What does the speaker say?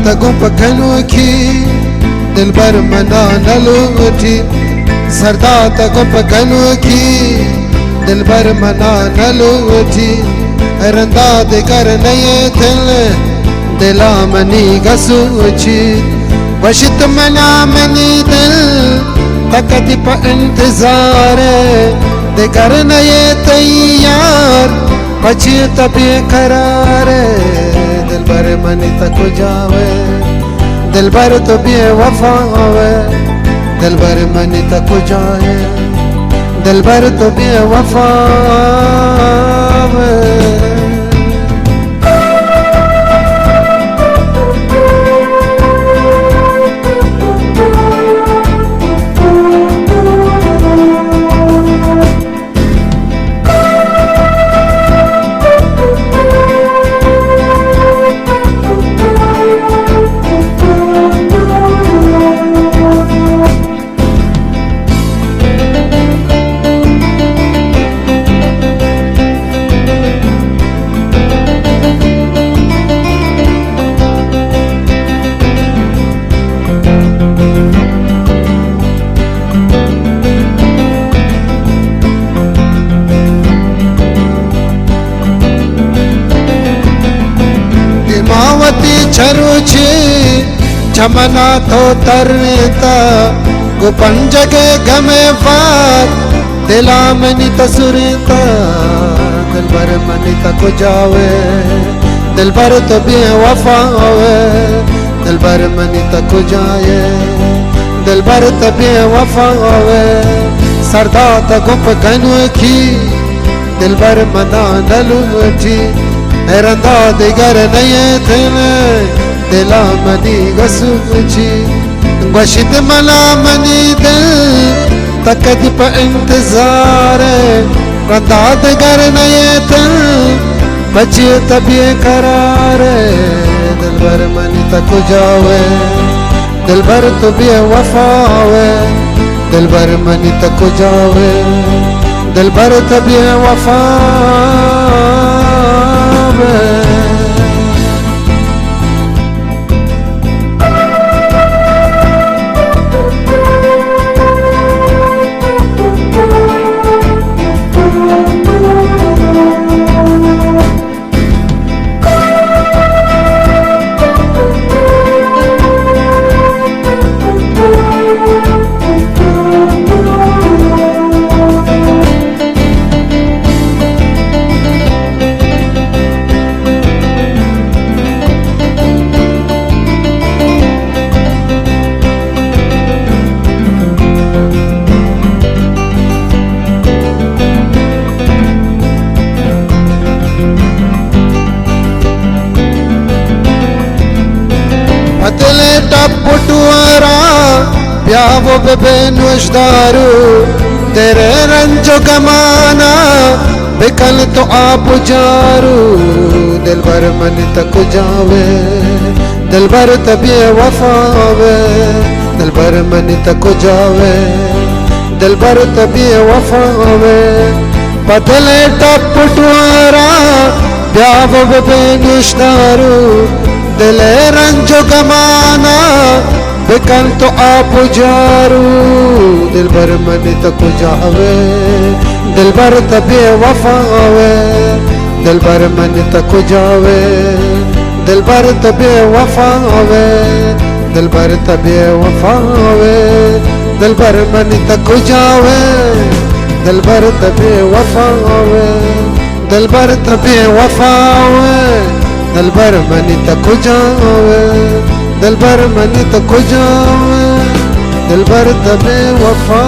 तगुं पखनू की दिलबर मना नलूठी सरदा तगुं पखनू की दिलबर मना नलूठी रंदा दे कर नये दिल दिला मनी गसूची वशित मना मनी दिल तकती प इंतजार दे कर नये तैयार पची तबे करार दिलबर मनी तक जावे दिलबर तो बेवफा आवे दिलबर मनी तक जाए दिलबर तो बेवफा आवे छरुची छमना तो तरता गुपंज के गमे बात दिला मनी तसुरता दिलबर मनी तक जावे दिलबर तो बेवफा आवे दिलबर मनी तक जाए दिलबर तो बेवफा आवे सरदा तगुं पखनू की दिलबर मना नलूठी रंदा दिगर नये दिल दिला मनी गसूची वशित मना मनी दिल तकती प इंतजार रंदा दिगर नये दिल बचे तबे करार दिलबर मनी तक जावे दिलबर तो बेवफा आवे दिलबर मनी तक जावे दिलबर तो बेवफा टपुटुआरा प्यावो बेनुशदारू तेरे रंजो गमाना बिकल तो आप जारू दिलबर मनी तक जावे दिलबर तबे वफावे दिलबर मनी तक जावे दिलबर तबे वफावे पतले टपुटुआरा प्यावो बेनुशदारू दिले रंजो गमाना बिकल तो आप जारू दिलबर मनी तक जावे दिलबर तबे वफावे दिलबर मनी तक जावे दिलबर तबे वफावे दिलबर तबे वफावे दिलबर मनी तक जावे दिलबर तबे वफावे दिलबर तबे वफावे दिलबर मनी तक जावे दिलबर मनी तक जावे दिलबर तबे वफा